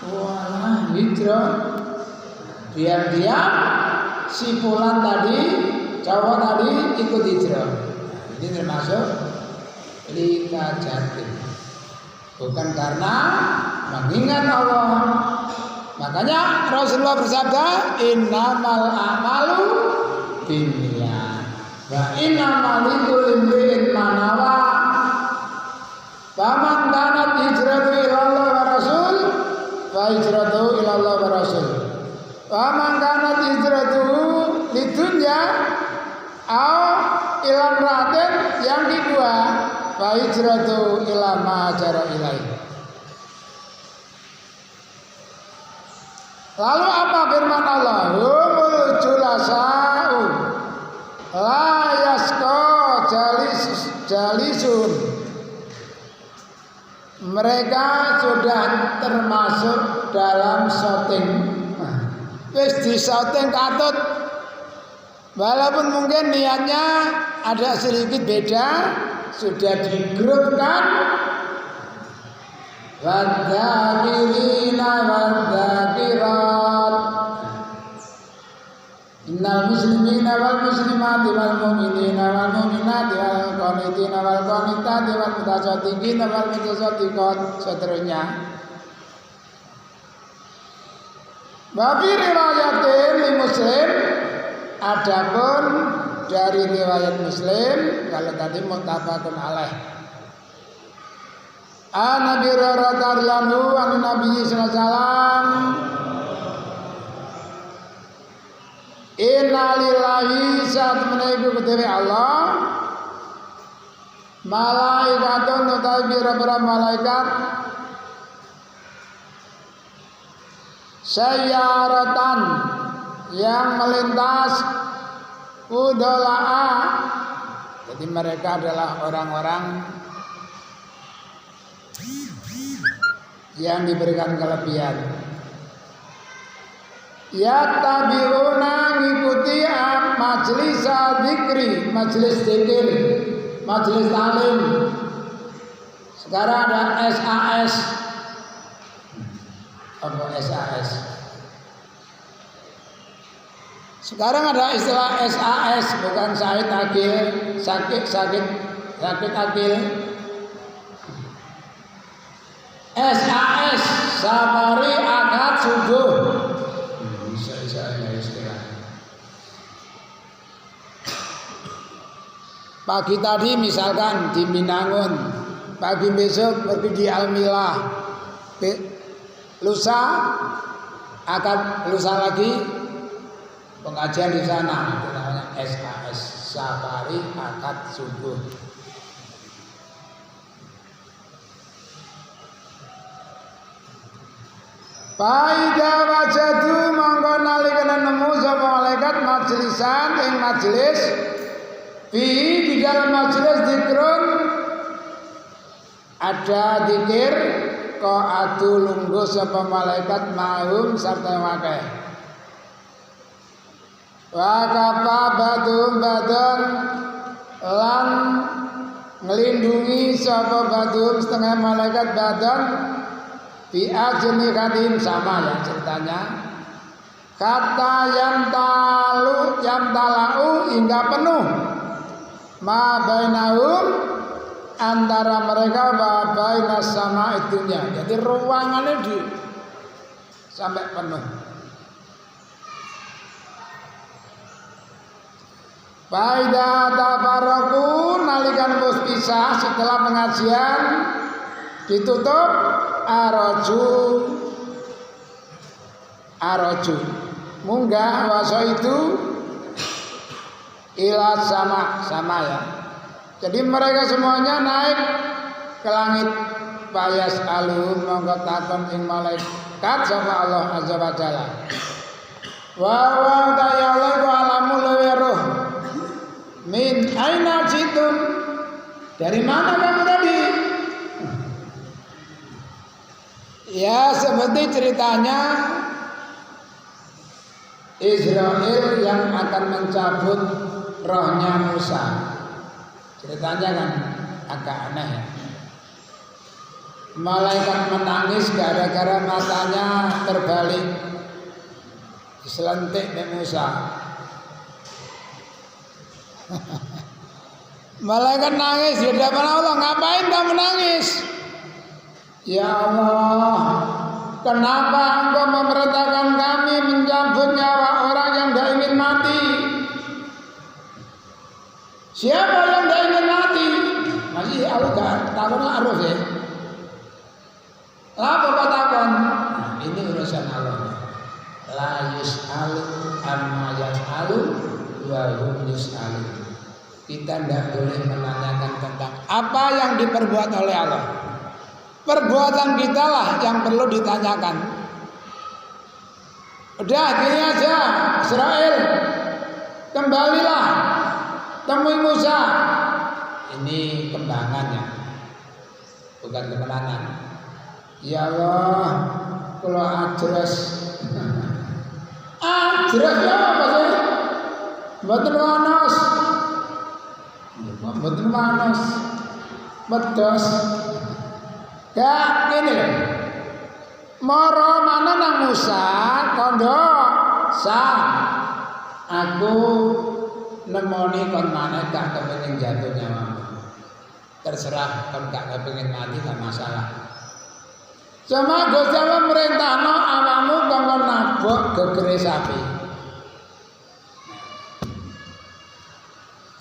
Wah, hijrah. Diam-diam si Fulan tadi, cowok tadi ikut hijrah. Ini termasuk likajatin. Bukan karena mengingat Allah. Makanya Rasulullah bersabda, innamal a'malu binniyat wa innamal likulli imri'in ma nawa. Faman kanat hijratu ilallah wa rasul fa hijratu ilallah wa rasul. Faman kanat hijratu lidunya au ilan raden, yang kedua fa hijratu ila ma hajara ilaihi. Lalu apa firman Allah? Humul julasa'u la yasqa jalisun. Mereka sudah termasuk dalam shooting. Wis di shooting katut. Walaupun mungkin niatnya ada sedikit beda, sudah digrupkan. Wadzakirina wadzakirat innal muslimina wal muslimati wal mu'minina wal mu'minati wal qanitina wal qanitati wal mutasaddiqina wal mutasaddiqat, seterusnya. Wa fi riwayatin li Muslim, adapun dari riwayat Muslim, kalau tadi muttafaqun alaih. Nabi radhiyallahu anhu Nabi sallallahu alaihi wasallam innalillahi saat menaiki kedewe Allah malaikatun utawi pira-pira malaikat sayyaratan yang melintas udola'a, jadi mereka adalah orang-orang yang diberikan kelebihan. Ya tabiuna ngikuti majelis dzikri, majelis zikir, majelis talim. Sekarang ada SAS. Apa SAS? Sekarang ada istilah SAS, bukan Said Agil, sakit Agil. SAS, safari akad subuh. Bisa istilah. Pagi tadi misalkan di Minangun, pagi besok pergi di Almilah, lusa akad, lusa lagi pengajian di sana. Itu namanya SAS, safari akad subuh. Faida wajadu mongko nalikane nemu sapa malaikat majlisan ing majelis fi di dalam majelis zikrun ada zikir qaatu lungguh sapa malaikat mahum sarta wae wa kafa badum badon lan ngelindungi sapa badum setengah malaikat badon bi ajni kadim, sama ya ceritanya, kata yang talau hingga penuh ma bainahum antara mereka wa bainas sama itunya, jadi ruangannya di sampai penuh. Faida tabarraku nalikan bos pisah setelah pengajian ditutup araju munggah waso itu ila sama ya. Jadi mereka semuanya naik ke langit. Payas alun mongko takon ing malaikat sapa Allah azza wa jalla. Wa ta'ala ku alamu leweruh min aina jitum, dari mana kamu tadi? Ya seperti ceritanya Israel yang akan mencabut rohnya Musa. Ceritanya kan agak aneh. Malaikat menangis gara-gara matanya terbalik, diselentik Musa. Malaikat nangis di hadapan Allah, ngapain kamu nangis? Ya Allah, kenapa Engkau memerintahkan kami mencabut nyawa orang yang tidak ingin mati? Siapa yang tidak ingin mati? Masih Allah gak tahu harus ya. Lah bapak takon. Nah, ini urusan Allah. La yus'alu amma yaf'alu wa hum yus'alu. Kita tidak boleh menanyakan tentang apa yang diperbuat oleh Allah. Perbuatan kita lah yang perlu ditanyakan. Udah gini aja, Israel, kembalilah, temui Musa. Ini kembangannya, bukan kemenangan. Ya Allah, kalau adres ya apa sih? Mboten wanos, bedos. Ya ini loh. Moro mana nang Musa kondo sa aku nemoni kon mana gak kepengin jatuh nyawamu. Terserah kon gak kepengin mati gak masalah. Cuma Gusti Allah merintahno awakmu kanggo nabok gegere sapi.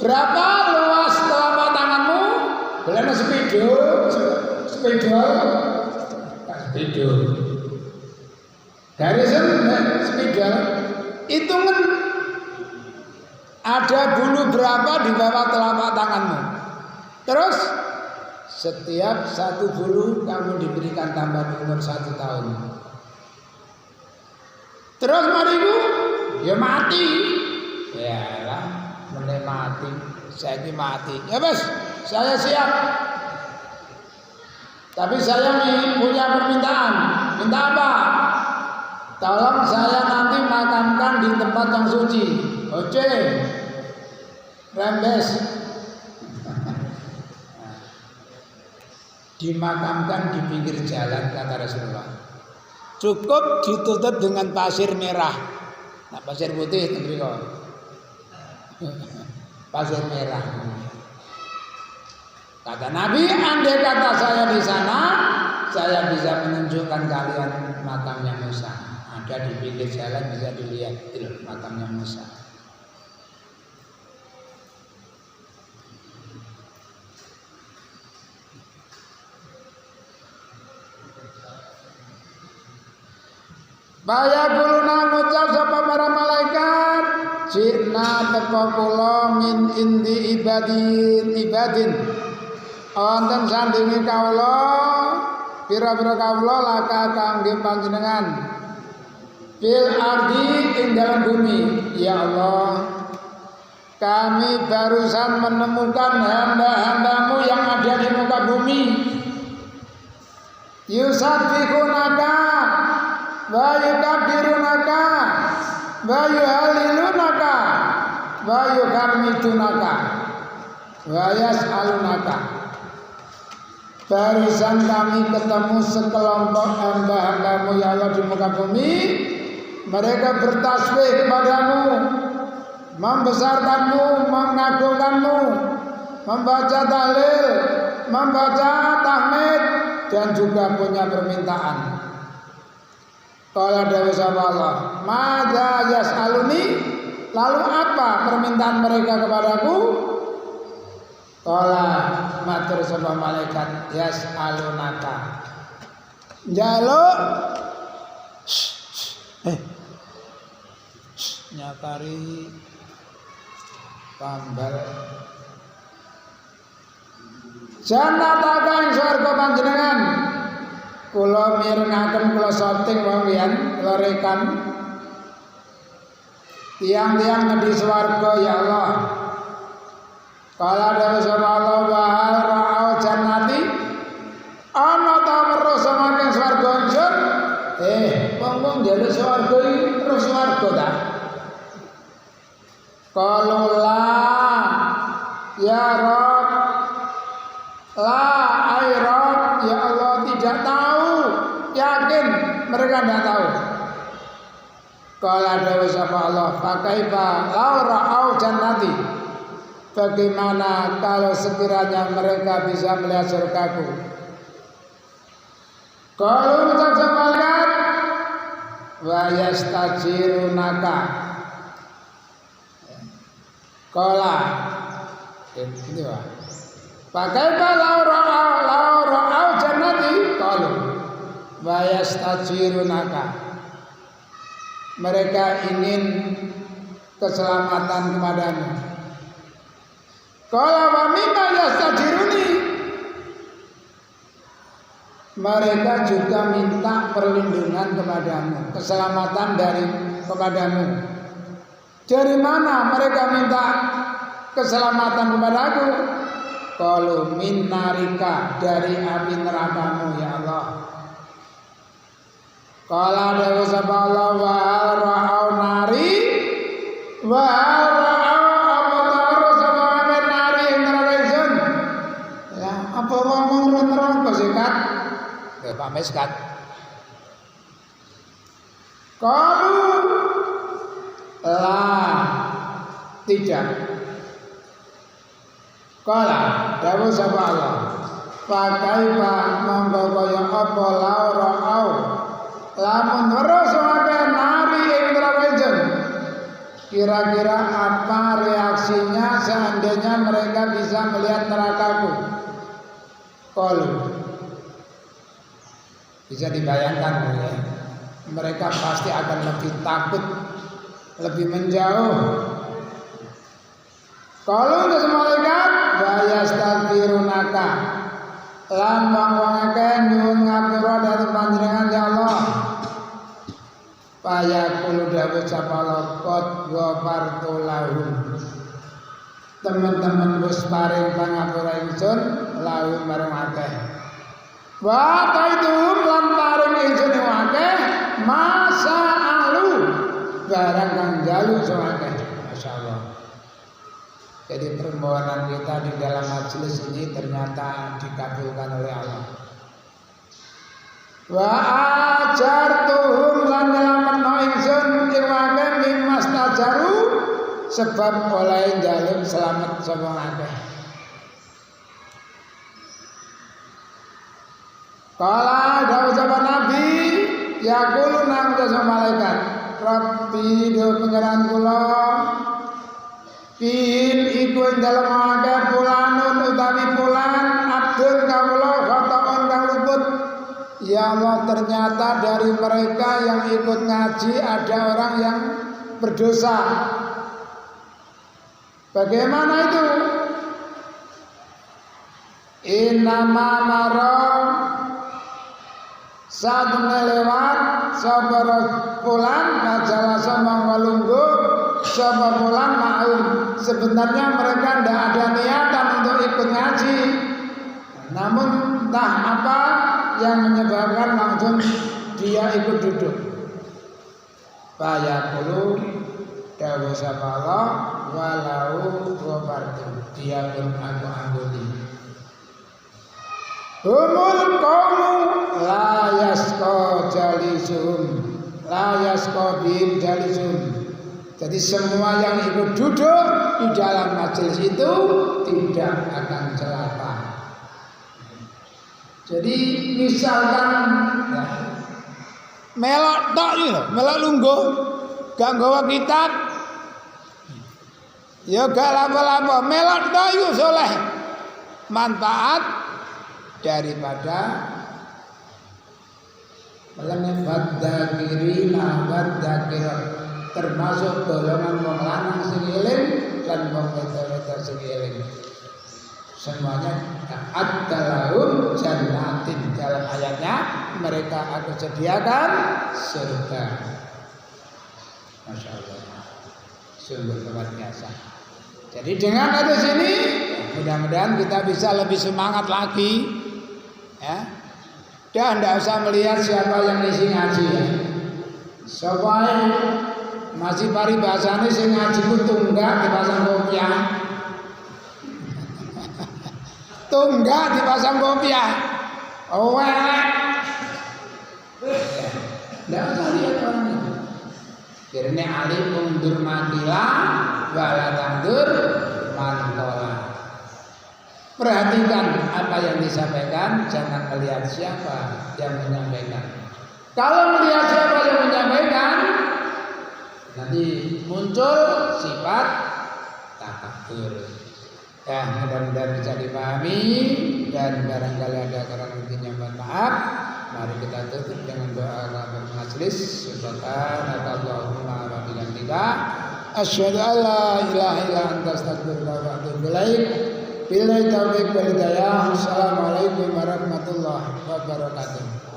Berapa luas telapak tanganmu? Belana spidol. Garisan spidol. Hitungan ada bulu berapa di bawah telapak tanganmu. Terus setiap satu bulu kamu diberikan tambahan umur 1 tahun. Terus mariku ya mati. Yalah, mulai mati. Saya ini mati. Ya bos, saya siap. Tapi saya punya permintaan. Minta apa? Tolong saya nanti makamkan di tempat yang suci. Oke. Rembes. Dimakamkan di pinggir jalan, kata Rasulullah. Cukup ditutup dengan pasir merah. Nah, pasir putih tentu kok. Pasir merah. Kata Nabi, andai kata saya di sana, saya bisa menunjukkan kalian makamnya Musa. Ada di pinggir jalan, bisa dilihat itu makamnya Musa. Baya kuluna ngucap sapa para malaikat, jina teko kula min indi ibadin. Wonten sandingi kawula, pira-pira kawula laka kangge panjenengan. Fil ardi ing dalam bumi. Ya Allah, kami barusan menemukan hamba-hambamu yang ada di muka bumi. Yusabbikunaka wa yukabbirunaka wa yuhalilunaka wa yuhamidunaka wa yas'alunaka. Barusan kami ketemu sekelompok hamba-hambamu ya Allah di muka bumi. Mereka bertasbih kepadamu, membesarkanmu, mengagungkanmu, membaca tahlil, membaca tahmid, dan juga punya permintaan. Qala dawu Allah, madza yas'aluni, lalu apa permintaan mereka kepadaku? Qala matur sapa malaikat, yas'alunaka, njaluk nyakari pambal jannata kang swarga panjenengan. Kula mirengaken kula soting wawian kula rekan tiang-tiang ngedi swarga ya Allah. Kala dawu sapa Allah wa ra'au jannati, ana ta weruh saking swarga ingsun. Wong-wong njaluk swarga iki terus swarga ta? Qalula ya Rabb, la ay Rabb, ya Allah tidak tahu, yakin mereka tidak tahu. Qala dawu sapa Allah, fa kaifa law ra'au jannati, bagaimana kalau sekiranya mereka bisa melihat surgaku? Kalau mencapai malaikat wa yastajirunaka. Qala ini wah. Pakai law ra'au jannati qalu. wa yastajirunaka. Mereka ingin keselamatan kepadamu. Qala wa mimma yastajiruni. Mereka juga minta perlindungan kepadamu, keselamatan kepadamu. Dari mana mereka minta keselamatan kepadaku? Qalu min narika, dari api nerakamu ya Allah. Qala dawu saballa wa hal ra'au nari wa hal ra'au apa saballa nari intervention. Ya, apa ngomong neraka sikat? Ya Pak Meskat. Qalu la, tidak. Qala dawu saballa pakaiba monggo kaya apa laura au lamun terus wae nari intervention. Kira-kira apa reaksinya seandainya mereka bisa melihat nerakaku? Qalu, bisa dibayangkan ya, mereka pasti akan lebih takut, lebih menjauh. Kalau ke malaikat bayastagfirunaka lan wong akeh nyuwun ngapura dhateng panjenengan ya Allah. Payakul dawu sapala qad ghafartu lahum. Teman-teman wis paring pangapura ingsun lahum marang akeh. Wa taituhum lan paring ingsun akeh masa alu barang kang jaluk akeh. Masyaallah. Jadi permohonan kita di dalam majelis ini ternyata dikabulkan oleh Allah. Wa ajartuhum lan nyelametno ingsun ing akeh mimmas tajaru sebab oleh njaluk selamat sapa akeh. Kala dawuh sapa Nabi yaqulu nang dasa malaikat Rabbi do pangeran kula Pin iku ing dalem akeh pulanun utawi pulan abdun kawula khotoon kang luput. Ya Allah, ternyata dari mereka yang ikut ngaji ada orang yang berdosa. Bagaimana itu? Innama marom saat melewat sabar pulan majalah sama walunggu sabar pulan maum. Sebenarnya mereka tidak ada niatan untuk ikut ngaji, namun entah apa yang menyebabkan langsung dia ikut duduk. Fayaqulu dawu sapala walau ghafartu, dia pun aku ampuni. Humul qaumu la yasqa jalisuhum la yasqa bihim jalisuhum. Jadi semua yang ikut duduk di dalam majelis itu tidak akan celaka. Jadi misalkan ya, melok tok iki lho, melok lungguh, gak nggawa kitab. Ya gak lapo-lapo, melok tok iku soleh. Manfaat daripada melebat dzakirina wa dzakirat, termasuk golongan wong lanang sing eling lan wong wedok sing eling. Semuanya adzalahum jannatin, dalam ayatnya mereka aku sediakan surga. Masya Allah, sungguh luar biasa. Jadi dengan ada sini mudah-mudahan kita bisa lebih semangat lagi ya. Dan tidak usah melihat siapa yang isi ngaji ya. Supaya masih paribasane sing ngaji ku tunggak dipasang kopiah. Tunggak dipasang kopiah. Oh elek. Tidak usah lihat orang itu. Kirene alim undur makila wala tandur mantola. Perhatikan apa yang disampaikan, jangan melihat siapa yang menyampaikan. Kalau melihat siapa yang menyampaikan, nanti muncul sifat takabur. Ya, mudah-mudahan bisa dipahami dan barangkali ada kurang lebihnya mohon maaf. Mari kita tutup dengan doa kafaratul majelis. Subhanallahumma wa bihamdika asyhadu an la ilaha illa anta astaghfiruka wa atubu ilaik. Billahi taufiq wal hidayah. Assalamualaikum warahmatullahi wabarakatuh.